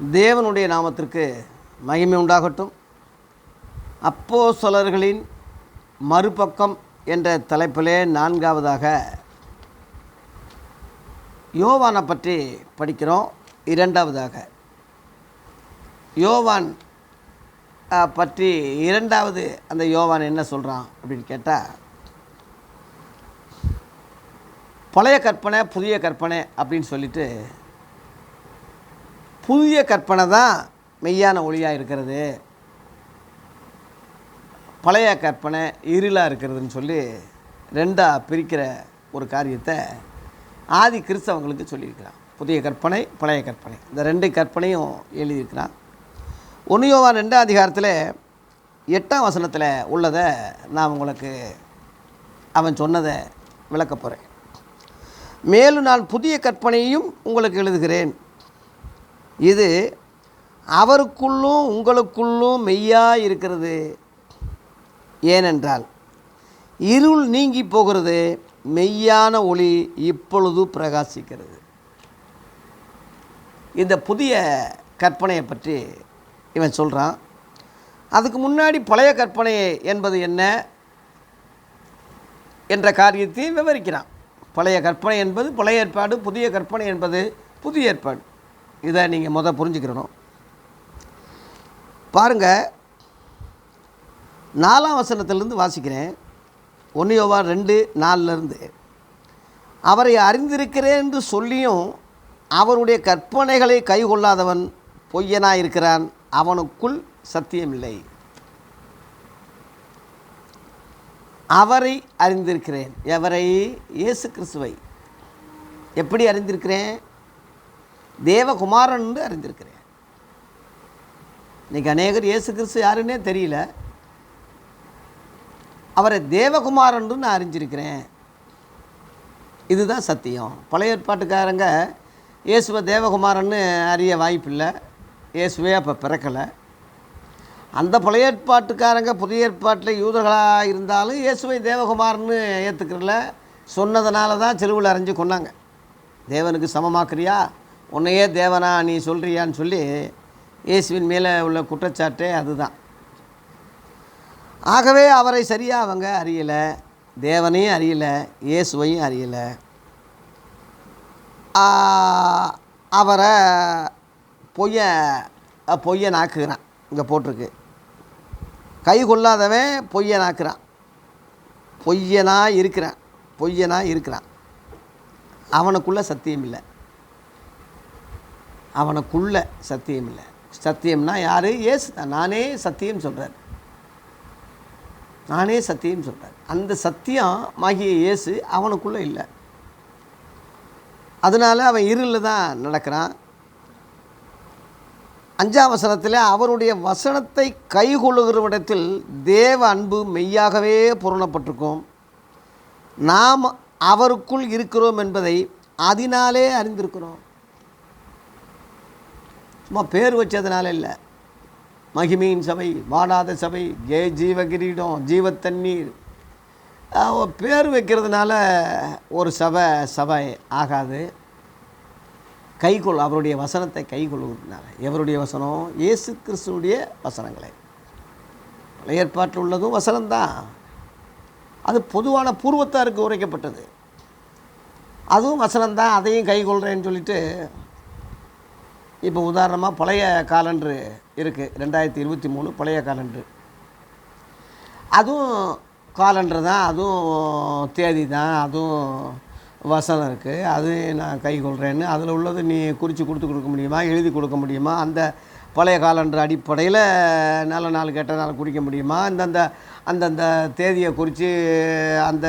தேவனுடைய நாமத்திற்கு மகிமை உண்டாகட்டும். அப்போஸ்தலர்களின் மறுபக்கம் என்ற தலைப்பிலே 4வதாக யோவானை பற்றி படிக்கிறோம். 2வதாக யோவான் பற்றி 2வது அந்த யோவான் என்ன சொல்கிறான் அப்படின்னு கேட்டால், பழைய கற்பனை புதிய கற்பனை அப்படின்னு சொல்லிட்டு, புதிய கற்பனை தான் மெய்யான ஒளியாக இருக்கிறது, பழைய கற்பனை இருளாக இருக்கிறதுன்னு சொல்லி ரெண்டாக பிரிக்கிற ஒரு காரியத்தை ஆதி கிறிஸ்தவங்களுக்கு சொல்லியிருக்கிறான். புதிய கற்பனை பழைய கற்பனை இந்த 2 கற்பனையும் எழுதியிருக்கிறான். 1 யோவான் 2ஆம் அதிகாரத்தில் 8ஆம் வசனத்தில் உள்ளதை நான் உங்களுக்கு அவன் சொன்னதை விளக்க போகிறேன். மேலும் நான் புதிய கற்பனையும் உங்களுக்கு எழுதுகிறேன், இது அவருக்குள்ளும் உங்களுக்குள்ளும் மெய்யாக இருக்கிறது. ஏனென்றால் இருள் நீங்கி போகிறது, மெய்யான ஒளி இப்பொழுது பிரகாசிக்கிறது. இந்த புதிய கற்பனையை பற்றி இவன் சொல்கிறான். அதுக்கு முன்னாடி பழைய கற்பனை என்பது என்ன என்ற காரியத்தையும் விவரிக்கிறான். பழைய கற்பனை என்பது பழைய ஏற்பாடு, புதிய கற்பனை என்பது புதிய ஏற்பாடு. இதை நீங்கள் புரிஞ்சுக்கிறணும். பாருங்கள், 4ஆம் வசனத்திலிருந்து வாசிக்கிறேன். 1 யோவான் 2:4 அவரை அறிந்திருக்கிறேன் என்று சொல்லியும் அவருடைய கற்பனைகளை கைக்கொள்ளாதவன் பொய்யனாயிருக்கிறான், அவனுக்குள் சத்தியமில்லை. அவரை அறிந்திருக்கிறேன். எவரை? இயேசு கிறிஸ்துவை. எப்படி அறிந்திருக்கிறேன்? தேவகுமாரன் என்று அறிந்திருக்கிறேன். இன்றைக்கி அநேகர் இயேசு கிறிஸ்து யாருன்னே தெரியல. அவரை தேவகுமாரன் என்று நான் அறிஞ்சிருக்கிறேன். இதுதான் சத்தியம். பழைய ஏற்பாட்டுக்காரங்க இயேசுவை தேவகுமாரன்னு அறிய வாய்ப்பில்லை. இயேசுவே அப்போ பிறக்கலை. அந்த பழைய ஏற்பாட்டுக்காரங்க புதிய ஏற்பாட்டில் யூதர்களாக இருந்தாலும் இயேசுவை தேவகுமாரன்னு ஏற்றுக்கிறல சொன்னதுனால தான் சிலுவையில் அரைஞ்சு கொண்டாங்க. தேவனுக்கு சமமாக்குறியா, உன்னையே தேவனா நீ சொல்கிறியான்னு சொல்லி இயேசுவின் மேலே உள்ள குற்றச்சாட்டே அதுதான். ஆகவே அவரை சரியாக அவங்க அறியலை, தேவனையும் அறியலை, இயேசுவையும் அறியலை. அவரை பொய்யனாக்குகிறான். இங்கே போட்டிருக்கு, கை கொள்ளாதவன் பொய்யனாக்குறான், பொய்யனாக இருக்கிறான். அவனுக்குள்ளே சத்தியம் இல்லை. சத்தியம்னா யார்? இயேசு தான். நானே சத்தியம் சொல்கிறார். அந்த சத்தியம் ஆகிய இயேசு அவனுக்குள்ளே இல்லை. அதனால் அவன் இருளில் தான் நடக்கிறான். 5ஆம் வசனத்தில் அவருடைய வசனத்தை கைக்கொள்ளுகிறவிடத்தில் தேவ அன்பு மெய்யாகவே பூரணப்பட்டிருக்கும், நாம் அவருக்குள் இருக்கிறோம் என்பதை அதனாலே அறிந்திருக்கிறோம். சும்மா பேர் வச்சதுனால இல்லை. மகிமையின் சபை, வாடாத சபை, ஜீவகிரீடம், ஜீவத்தண்ணீர், பேர் வைக்கிறதுனால ஒரு சபை ஆகாது. அவருடைய வசனத்தை கைக்கொள்ளுகிறதுனால. எவருடைய வசனம்? இயேசு கிறிஸ்துடைய வசனங்களை. பழைய ஏற்பாட்டில் உள்ளதும் வசனம்தான். அது பொதுவான பூர்வத்தாருக்கு உரைக்கப்பட்டது. அதுவும் வசனம்தான். அதையும் கைக்கொள்கிறேன்னு சொல்லிட்டு, இப்போ உதாரணமாக பழைய காலண்டரு இருக்குது, 2023 பழைய காலண்டரு. அதுவும் காலண்டரு தான், அதுவும் தேதி தான், அதுவும் வசனம் இருக்குது. அது நான் கைக்கொள்கிறேன்னு அதில் உள்ளது நீ குறித்து கொடுக்க முடியுமா, எழுதி கொடுக்க முடியுமா? அந்த பழைய காலண்டர் அடிப்படையில் நல்ல நாள் கெட்ட நாள் குறிக்க முடியுமா? அந்தந்த தேதியை குறித்து அந்த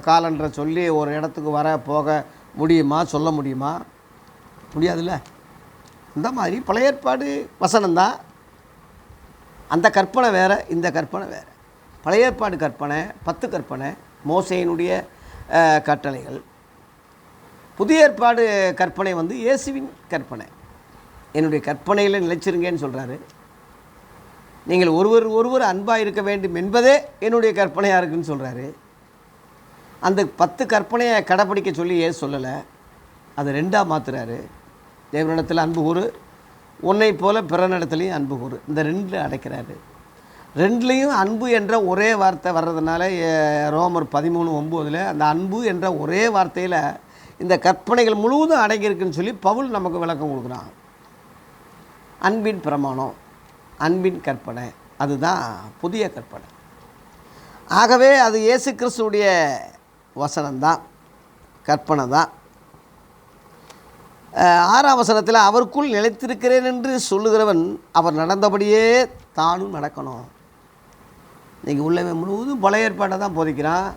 காலண்டரை சொல்லி ஒரு இடத்துக்கு போக முடியுமா, சொல்ல முடியுமா? முடியாதுல்ல. இந்த மாதிரி பழைய ஏற்பாடு வசனம்தான். அந்த கற்பனை வேறு, இந்த கற்பனை வேறு. பழைய ஏற்பாடு கற்பனை 10 கற்பனை, மோசேயினுடைய கட்டளைகள். புதிய ஏற்பாடு கற்பனை இயேசுவின் கற்பனை. என்னுடைய கற்பனையில் நிலைச்சிருங்கன்னு சொல்கிறாரு. நீங்கள் ஒருவர் அன்பாக இருக்க வேண்டும் என்பதே என்னுடைய கற்பனையாக இருக்குன்னு சொல்கிறாரு. அந்த 10 கற்பனையை கடைப்பிடிக்க சொல்லி ஏன் சொல்லலை, அதை 2ஆக மாற்றுறாரு. தேவனிடத்தில் அன்பு கூறு, உன்னை போல பிறனிடத்துலையும் அன்பு கூறு. இந்த ரெண்டில் அடைக்கிறாரு. ரெண்டுலேயும் அன்பு என்ற ஒரே வார்த்தை வர்றதுனால ரோமர் 13:9 அந்த அன்பு என்ற ஒரே வார்த்தையில் இந்த கற்பனைகள் முழுவதும் அடங்கியிருக்குன்னு சொல்லி பவுல் நமக்கு விளக்கம் கொடுக்குறான். அன்பின் பிரமாணம், அன்பின் கற்பனை, அதுதான் புதிய கற்பனை. ஆகவே அது இயேசு கிறிஸ்துவுடைய வசனம்தான், கற்பனை தான். 6ஆம் வசனத்தில் அவருக்குள் நிலைத்திருக்கிறேன் என்று சொல்லுகிறவன் அவர் நடந்தபடியே தானும் நடக்கணும். இன்றைக்கி உள்ளவன் முழுவதும் பழைய ஏற்பாடை தான் போதிக்கிறான்,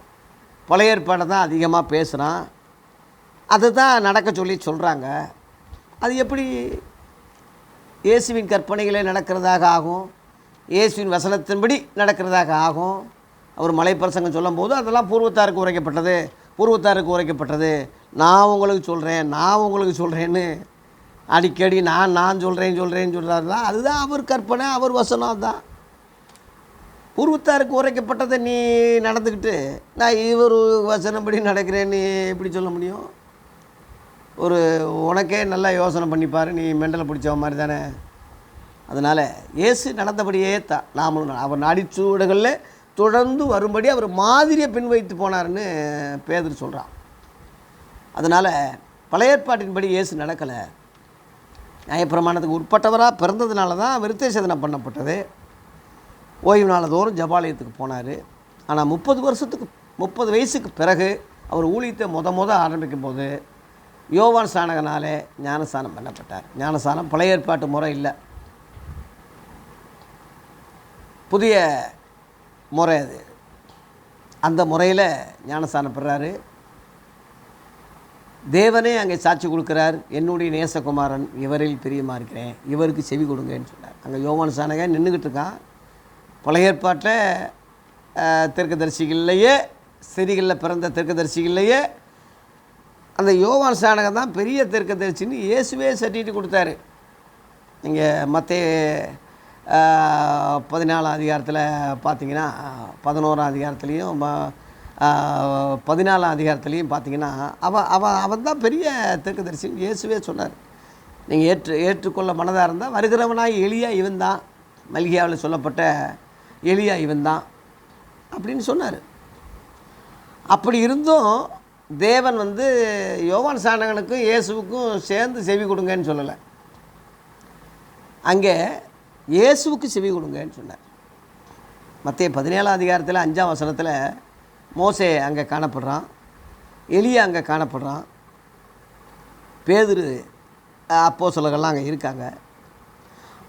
பழைய ஏற்பாடை தான் அதிகமாக பேசுகிறான், அதை தான் நடக்க சொல்லி சொல்கிறாங்க. அது எப்படி இயேசுவின் கற்பனைகளே நடக்கிறதாக ஆகும்? இயேசுவின் வசனத்தின்படி நடக்கிறதாக ஆகும்? அவர் மலை பிரசங்கம் சொல்லும் போது அதெல்லாம் பூர்வத்தாருக்கு உரைக்கப்பட்டது, பூர்வத்தாருக்கு உரைக்கப்பட்டது, நான் உங்களுக்கு சொல்கிறேன், நான் உங்களுக்கு சொல்கிறேன்னு அடிக்கடி நான் சொல்கிறேன்னு சொல்கிறாருன்னா அதுதான் அவர் கற்பனை, அவர் வசனம் தான். பூர்வத்தாருக்கு உரைக்கப்பட்டதை நீ நடந்துக்கிட்டு நான் இவர் வசனப்படி நடக்கிறேன்னு எப்படி சொல்ல முடியும்? உனக்கே நல்லா யோசனை பண்ணிப்பார், நீ மெண்டலை பிடிச்ச மாதிரி தானே. அதனால் இயேசு நடந்தபடியே தான் நாமளும் அவர் நாடிச்சூடுகளில் தொடர்ந்து வரும்படி அவர் மாதிரியை பின் வைத்து போனார்னு பேதுரு சொல்கிறான். அதனால் பழைய ஏற்பாட்டின்படி இயேசு நடக்கலை. நியாயப்பிரமாணத்துக்கு உட்பட்டவராக பிறந்ததுனால தான் விருத்த சேதனம் பண்ணப்பட்டது. ஓய்வு நாள் தோறும் ஜபாலயத்துக்கு போனார். ஆனால் 30 வயசுக்கு பிறகு அவர் ஊழியத்தை முத ஆரம்பிக்கும் போது யோவான் ஸ்நானகனாலே ஞானஸ்தானம் பண்ணப்பட்டார். ஞானஸ்தானம் பழைய ஏற்பாட்டு முறை இல்லை, புதிய முறை அது. அந்த முறையில் ஞானஸ்தானம் பெறாரு. தேவனே அங்கே சாட்சி கொடுக்குறார், என்னுடைய நேசகுமாரன் இவரில் பிரியமாக இருக்கிறேன், இவருக்கு செவி கொடுங்கன்னு சொன்னார். அங்கே யோவான் ஸ்நானகன் நின்றுக்கிட்டு இருக்கான். பழைய ஏற்பாட்டில் தீர்க்கதரிசிகள்லையே, ஸ்திரீகளில் பிறந்த தீர்க்கதரிசிகள்லையே அந்த யோவான் ஸ்நானகன் தான் பெரிய தீர்க்கதரிசின்னு இயேசுவே சர்டிஃபிகேட் கொடுத்தாரு. நீங்கள் மத்தேயு 14ஆம் அதிகாரத்தில் பார்த்தீங்கன்னா, 11ஆம் அதிகாரத்துலேயும் 14ஆம் அதிகாரத்துலேயும் பார்த்தீங்கன்னா அவன் தான் பெரிய தீர்க்கதரிசின்னு இயேசுவே சொன்னார். நீங்கள் ஏற்றுக்கொள்ள மனதாக இருந்தால் வருகிறவனாய் எலியா இவன் தான், மல்கியாவில் சொல்லப்பட்ட எலியா இவன் தான் அப்படின்னு சொன்னார். அப்படி இருந்தும் தேவன் யோவான் ஸ்நானகனுக்கும் இயேசுவுக்கும் சேர்ந்து செவி கொடுங்கன்னு சொல்லலை, அங்கே இயேசுவுக்கு செவி கொடுங்கன்னு சொன்னார். மத்தேயு 17ஆம் அதிகாரத்தில் 5ஆம் வசனத்தில் மோசே அங்கே காணப்படுறான், எலியா அங்கே காணப்படுறான், பேதுரு அப்போஸ்தலர்கள்லாம் அங்கே இருக்காங்க.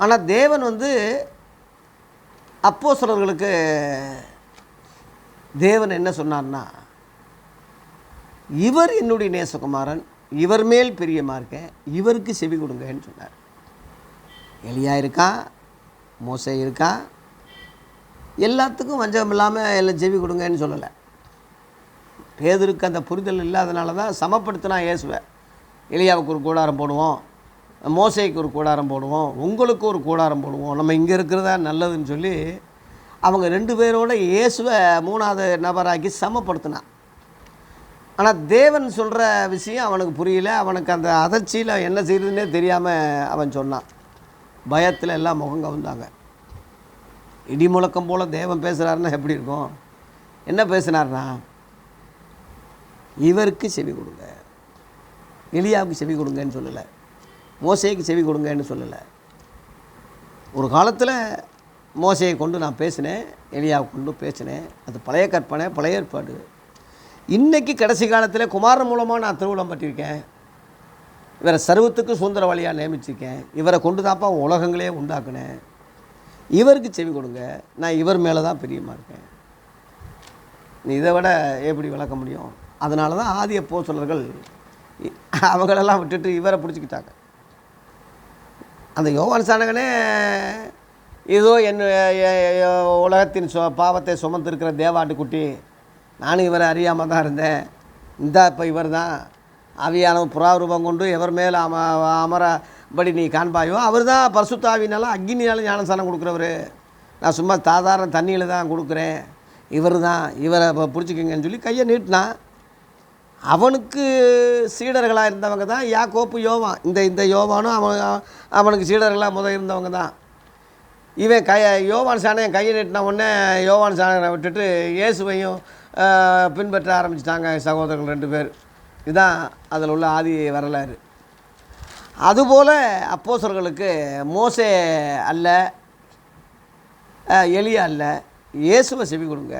ஆனால் தேவன் அப்போஸ்தலர்களுக்கு தேவன் என்ன சொன்னார்னா, இவர் என்னுடைய நேசகுமாரன், இவர் மேல் பிரியமாக இருக்கேன், இவருக்கு செவி கொடுங்கன்னு சொன்னார். எலியா இருக்கான், மோசே இருக்கான், எல்லாத்துக்கும் வஞ்சகம் இல்லாமல் எல்லாம் செவி கொடுங்கன்னு சொல்லலை. பேதுருக்கு அந்த புரிதல் இல்லாதனால தான் சமப்படுத்தினா இயேசுவை. எலியாவுக்கு ஒரு கூடாரம் போடுவோம், மோசேக்கு ஒரு கூடாரம் போடுவோம், உங்களுக்கு ஒரு கூடாரம் போடுவோம், நம்ம இங்கே இருக்கிறதா நல்லதுன்னு சொல்லி அவங்க 2 பேரோட இயேசுவை 3ஆவது நபராக்கி சமப்படுத்தினான். ஆனால் தேவன் சொல்கிற விஷயம் அவனுக்கு புரியல. அவனுக்கு அந்த அதிர்ச்சியில் என்ன செய்கிறதுனே தெரியாமல் அவன் சொன்னான். பயத்தில் எல்லாம் முகம் கவுந்தாங்க. இடி முழக்கம் போல் தேவன் பேசுகிறாருன்னா எப்படி இருக்கும்? என்ன பேசுனார்னா, இவருக்கு செவி கொடுங்க, எலியாவுக்கு செவி கொடுங்கன்னு சொல்லலை, மோசேக்கு செவி கொடுங்கன்னு சொல்லலை. ஒரு காலத்தில் மோசையை கொண்டு நான் பேசினேன், எலியாவை கொண்டு பேசினேன், அது பழைய கற்பனை, பழைய ஏற்பாடு. இன்றைக்கி கடைசி காலத்தில் குமாரன் மூலமாக நான் திருவிழம் பற்றியிருக்கேன், இவரை சர்வத்துக்கு சுதந்திர வழியாக நியமிச்சிருக்கேன், இவரை கொண்டு தான்ப்பா உலகங்களே உண்டாக்குனேன், இவருக்கு செவி கொடுங்க, நான் இவர் மேலே தான் பிரியமாக இருக்கேன். நீ இதை விட எப்படி விளக்க முடியும்? அதனால தான் ஆதி அப்போஸ்தலர்கள் அவங்களெல்லாம் விட்டுட்டு இவரை பிடிச்சிக்கிட்டாங்க. அந்த யோவான் ஸ்நானகனே ஏதோ உலகத்தின் பாவத்தை சுமந்திருக்கிற தேவாட்டுக்குட்டி, நானும் இவரை அறியாமல் தான் இருந்தேன், இப்போ இவர் தான் ஆவியானவர் புறாரூபம் கொண்டு எவர் மேலே அமரபடி நீ காண்பாயோ அவர் தான் பரிசுத்த ஆவியினாலும் அக்னியாலும் ஞானஸ்நானம் கொடுக்குறவர், நான் சும்மா சாதாரண தண்ணியில் தான் கொடுக்குறேன், இவர் தான், இவரை பிடிச்சிக்கங்கன்னு சொல்லி கையை நீட்டினான். அவனுக்கு சீடர்களாக இருந்தவங்க தான் யாக்கோப்பு, யோவான். இந்த யோவானும் அவனுக்கு சீடர்களாக இருந்தவங்க தான். இவன் யோவான் சாணம் கையை நீட்டின உடனே யோவான் சாணனை விட்டுட்டு இயேசுவையும் பின்பற்ற ஆரம்பிச்சிட்டாங்க சகோதரர்கள் 2 பேர். இதுதான் அதில் உள்ள ஆதி வரலாறு. அதுபோல் அப்போஸ்தலர்களுக்கு மோசே அல்ல, எலியா அல்ல, இயேசுவை செவி கொடுங்க,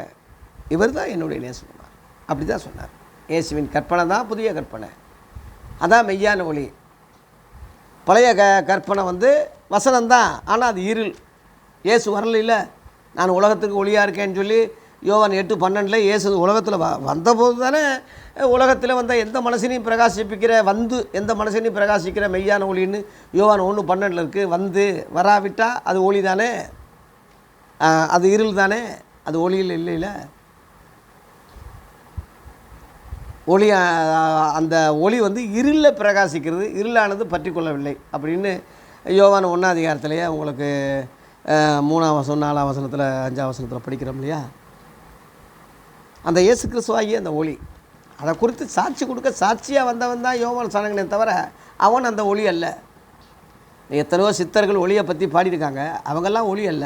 இவர் தான் என்னுடைய நேசகுமார், அப்படி தான் சொன்னார். இயேசுவின் கற்பனை தான் புதிய கற்பனை, அதான் மெய்யான ஒளி. பழைய கற்பனை வசனம்தான், ஆனால் அது இருள். இயேசு வரல, நான் உலகத்துக்கு ஒளியாக இருக்கேன்னு சொல்லி யோவான் 8:12 இயேசு உலகத்தில் வந்தபோது தானே உலகத்தில் எந்த மனசனையும் பிரகாசிப்பிக்கிற எந்த மனசனையும் பிரகாசிக்கிற மெய்யான ஒளின்னு யோவான் 1:12 இருக்குது. வராவிட்டால் அது ஒளி தானே, அது இருள் தானே, அது ஒளியில் இல்லைல்ல. ஒளி, அந்த ஒளி இருளில் பிரகாசிக்கிறது, இருளானது பற்றி கொள்ளவில்லை அப்படின்னு யோவான் 1ஆம் அதிகாரத்திலேயே உங்களுக்கு 3ஆம் வசனம் 4ஆம் வசனத்தில் 5ஆம் வசனத்தில் படிக்கிறோம் இல்லையா. அந்த இயேசு கிறிஸ்துவாகிய அந்த ஒளி, அதை குறித்து சாட்சி கொடுக்க சாட்சியாக வந்தவன் தான் யோவான் சாணகனே தவிர அவன் அந்த ஒளி அல்ல. எத்தனையோ சித்தர்கள் ஒளியை பற்றி பாடியிருக்காங்க, அவங்கெல்லாம் ஒளி அல்ல.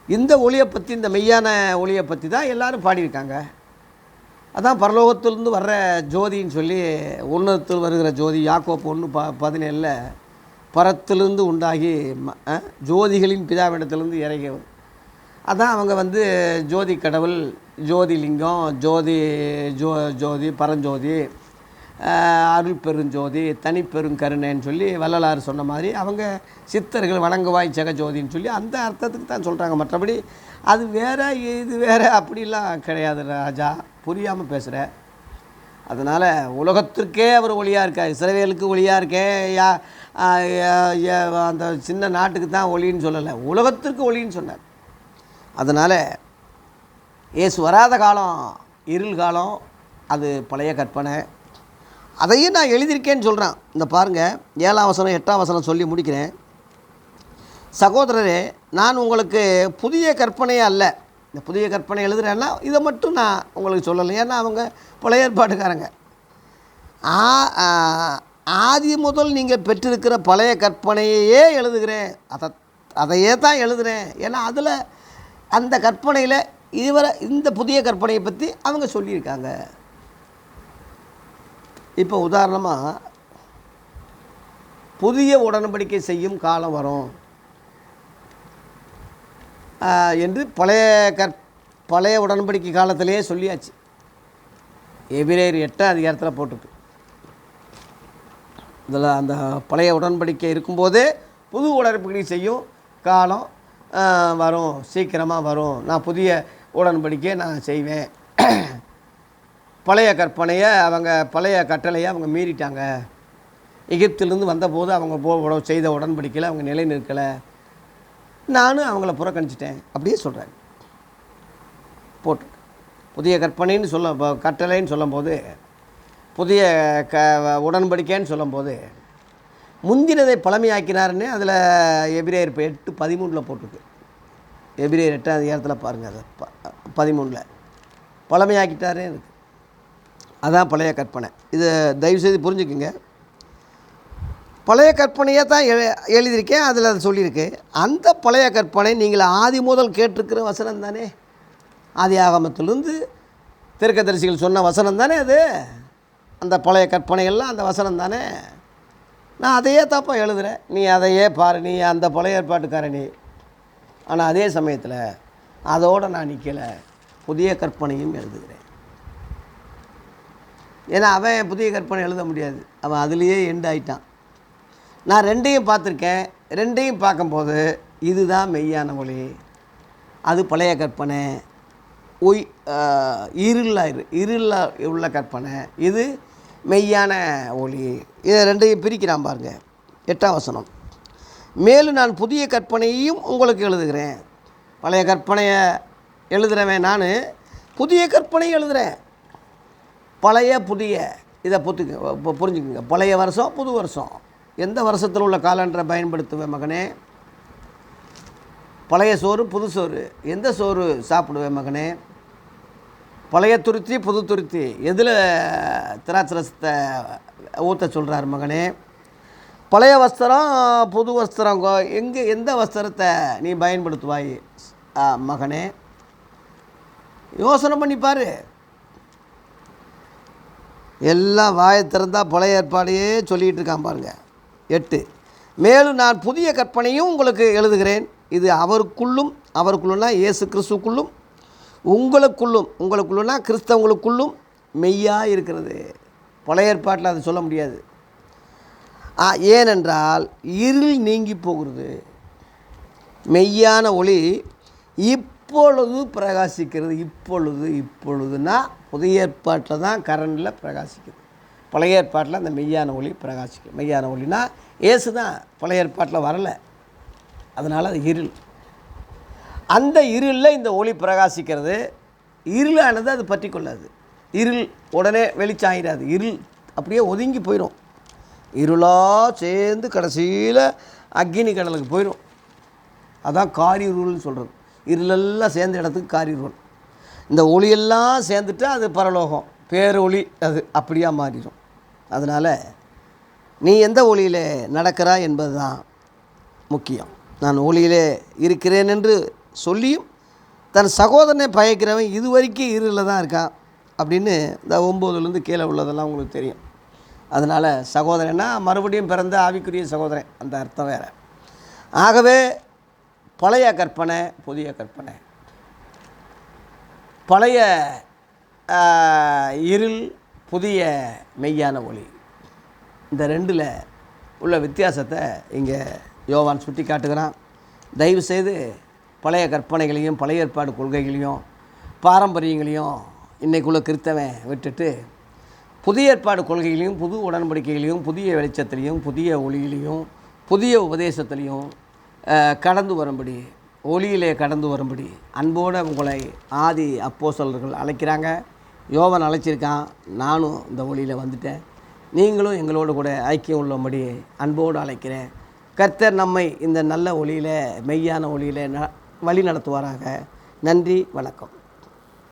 இந்த ஒளியை பற்றி, இந்த மெய்யான ஒளியை பற்றி தான் எல்லோரும் பாடியிருக்காங்க. அதான் பரலோகத்திலிருந்து வர்ற ஜோதின்னு சொல்லி உன்னதத்தில் வருகிற ஜோதி. யாக்கோப்பு 1:17 பரத்திலிருந்து உண்டாகி ஜோதிகளின் பிதாவிடத்திலிருந்து இறங்கியவர். அதான் அவங்க ஜோதி கடவுள், ஜோதிலிங்கம், ஜோதி பரஞ்சோதி, அருள் பெருஞ்சோதி, தனிப்பெருங்கருணைன்னு சொல்லி வள்ளலார் சொன்ன மாதிரி அவங்க சித்தர்கள் வணங்குவாய் ஜெகஜோதின்னு சொல்லி அந்த அர்த்தத்துக்கு தான் சொல்கிறாங்க. மற்றபடி அது வேறு இது வேறு அப்படிலாம் கிடையாது ராஜா, புரியாமல் பேசுகிற. அதனால் உலகத்திற்கே அவர் ஒளியாக இருக்கார். இஸ்ரவேலுக்கு ஒளியாக இருக்கேன், அந்த சின்ன நாட்டுக்கு தான் ஒளின்னு சொல்லலை, உலகத்திற்கு ஒளின்னு சொன்னார். அதனால் இயேசு வராத காலம் இருள் காலம், அது பழைய கற்பனை. அதையும் நான் எழுதியிருக்கேன்னு சொல்கிறேன். இந்த பாருங்கள், 7ஆம் வசனம் 8ஆம் வசனம் சொல்லி முடிக்கிறேன். சகோதரரே, நான் உங்களுக்கு புதிய கற்பனையே அல்ல. இந்த புதிய கற்பனை எழுதுகிறேன்னா இதை மட்டும் நான் உங்களுக்கு சொல்லலை, ஏன்னா அவங்க பழைய ஏற்பாட்டுக்காரங்க. ஆதி முதல் நீங்கள் பெற்றிருக்கிற பழைய கற்பனையே எழுதுகிறேன், அதையே தான் எழுதுகிறேன். ஏன்னா அதில் அந்த கற்பனையில் இந்த புதிய கற்பனையை பற்றி அவங்க சொல்லியிருக்காங்க. இப்போ உதாரணமாக புதிய உடன்படிக்கை செய்யும் காலம் வரும் என்று பழைய உடன்படிக்கை காலத்திலே சொல்லியாச்சு. எபிரேயர் 8ஆம் அதிகாரத்தில் போட்டிருக்கு. இதில் அந்த பழைய உடன்படிக்கை இருக்கும்போதே புது உடன்படிக்கை செய்யும் காலம் வரும், சீக்கிரமாக வரும், நான் புதிய உடன்படிக்கையை நான் செய்வேன். பழைய கற்பனையை பழைய கட்டளையை அவங்க மீறிட்டாங்க. எகிப்திலிருந்து வந்தபோது அவங்க செய்த உடன்படிக்கையில் அவங்க நிலை நிற்கலை, நானும் அவங்கள புறக்கணிச்சிட்டேன் அப்படியே சொல்கிறேன். போட்டு புதிய கற்பனைன்னு கட்டளைன்னு சொல்லும்போது, புதிய உடன்படிக்கைன்னு சொல்லும்போது முந்தினதை பழமையாக்கினாருன்னு அதில் எபிரேயர் 8:13 போட்டிருக்கு. எபிரேயர் 8ஆம் அதிகாரத்தில் பாருங்கள், அது 13 பழமையாக்கிட்டாரே இருக்குது. அதான் பழைய கற்பனை. இது தயவுசெய்து புரிஞ்சுக்குங்க. பழைய கற்பனையை தான் எழுதியிருக்கேன், அதில் அது சொல்லியிருக்கு. அந்த பழைய கற்பனை நீங்கள் ஆதி முதல் கேட்டிருக்கிற வசனம் தானே, ஆதி ஆகமத்திலிருந்து தீர்க்கதரிசிகள் சொன்ன வசனம் தானே அது. அந்த பழைய கற்பனைகள்லாம் அந்த வசனம் தானே. நான் அதையே தப்பா எழுதுகிறேன், நீ அதையே பாரு, நீ அந்த பழைய ஏற்பாட்டுக்கார நீ. ஆனால் அதே சமயத்தில் அதோடு நான் நிற்கலை, புதிய கற்பனையும் எழுதுகிறேன். ஏன்னா அவன் புதிய கற்பனை எழுத முடியாது, அவன் அதுலேயே எண்ட் ஆகிட்டான். நான் ரெண்டையும் பார்த்துருக்கேன். ரெண்டையும் பார்க்கும்போது இதுதான் மெய்யான ஒளி, அது பழைய கற்பனை. இருளாக உள்ள கற்பனை, இது மெய்யான ஒளி. இதை ரெண்டையும் பிரிக்கிறான் பாருங்க. 8ஆம் வசனம், மேலும் நான் புதிய கற்பனையையும் உங்களுக்கு எழுதுகிறேன். பழைய கற்பனையை எழுதுகிறவன் நான், புதிய கற்பனை எழுதுகிறேன். பழைய புதிய இதை புரிஞ்சுக்குங்க. பழைய வருஷம் புது வருஷம், எந்த வருஷத்தில் உள்ள காலண்டரை பயன்படுத்துவேன் மகனே? பழைய சோறு புது சோறு, எந்த சோறு சாப்பிடுவேன் மகனே? பழைய துருத்தி புது துருத்தி எதில் திராட்சரசத்தை ஊற்ற சொல்கிறார் மகனே? பழைய வஸ்திரம் புது வஸ்திரம் எந்த வஸ்திரத்தை நீ பயன்படுத்துவாய் மகனே? யோசனை பண்ணிப்பார். எல்லாம் வாயை திறந்தால் பழைய ஏற்பாடையே சொல்லிகிட்டு இருக்கான் பாருங்க. 8 மேலும் நான் புதிய கற்பனையும் உங்களுக்கு எழுதுகிறேன், இது அவருக்குள்ளும்னா இயேசு கிறிஸ்துக்குள்ளும் உங்களுக்குள்ளும்னா கிறிஸ்தவங்களுக்குள்ளும் மெய்யாக இருக்கிறது. பழைய ஏற்பாட்டில் அதை சொல்ல முடியாது. ஏனென்றால் இருள் நீங்கி போகிறது, மெய்யான ஒளி இப்பொழுது பிரகாசிக்கிறது. இப்பொழுதுனா புதிய ஏற்பாட்டில் தான் கரண்டில் பிரகாசிக்குது. பழைய ஏற்பாட்டில் அந்த மெய்யான ஒளி பிரகாசிக்கும். மெய்யான ஒளினா இயேசு தான் பழைய ஏற்பாட்டில் வரலை, அதனால் அது இருள். அந்த இருளில் இந்த ஒளி பிரகாசிக்கிறது. இருளானது அது பற்றி கொள்ளாது. இருள் உடனே வெளிச்சம் ஆகிடாது. இருள் அப்படியே ஒதுங்கி போயிடும். இருளாக சேர்ந்து கடைசியில் அக்கினி கடலுக்கு போயிடும். அதான் காரிருள்னு சொல்கிறது. இருளெல்லாம் சேர்ந்த இடத்துக்கு காரிருள். இந்த ஒளியெல்லாம் சேர்ந்துட்டா அது பரலோகம், பேரொளி, அது அப்படியா மாறிடும். அதனால் நீ எந்த ஒளியில் நடக்கிறாய் என்பது தான் முக்கியம். நான் ஒளியிலே இருக்கிறேன் என்று சொல்லியும் தன் சகோதரனை பயக்கிறவன் இது வரைக்கும் இருளில் தான் இருக்கான் அப்படின்னு இந்த 9லேருந்து கீழே உள்ளதெல்லாம் உங்களுக்கு தெரியும். அதனால் சகோதரன்னா மறுபடியும் பிறந்த ஆவிக்குரிய சகோதரன், அந்த அர்த்தம் வேறு. ஆகவே பழைய கற்பனை புதிய கற்பனை, பழைய இருள் புதிய மெய்யான ஒளி, இந்த 2ல் உள்ள வித்தியாசத்தை இங்கே யோவான் சுட்டி காட்டுகிறான். தயவுசெய்து பழைய கற்பனைகளையும் பழைய ஏற்பாடு கொள்கைகளையும் பாரம்பரியங்களையும் இன்றைக்குள்ள கிறிஸ்தவன் விட்டுட்டு புதிய ஏற்பாடு கொள்கைகளையும் புது உடன்படிக்கைகளையும் புதிய வெளிச்சத்திலையும் புதிய ஒளியிலையும் புதிய உபதேசத்திலையும் கடந்து வரும்படி, ஒளியிலே கடந்து வரும்படி அன்போடு உங்களை ஆதி அப்போஸ்தலர்கள் அழைக்கிறாங்க. யோவான் அழைச்சிருக்கான். நானும் இந்த ஒளியில் வந்துட்டேன். நீங்களும் எங்களோடு கூட ஐக்கியம் உள்ளபடி அன்போடு அழைக்கிறேன். கர்த்தர் நம்மை இந்த நல்ல ஒளியில் மெய்யான ஒளியில் வழி நடத்துவாராக. நன்றி, வணக்கம்.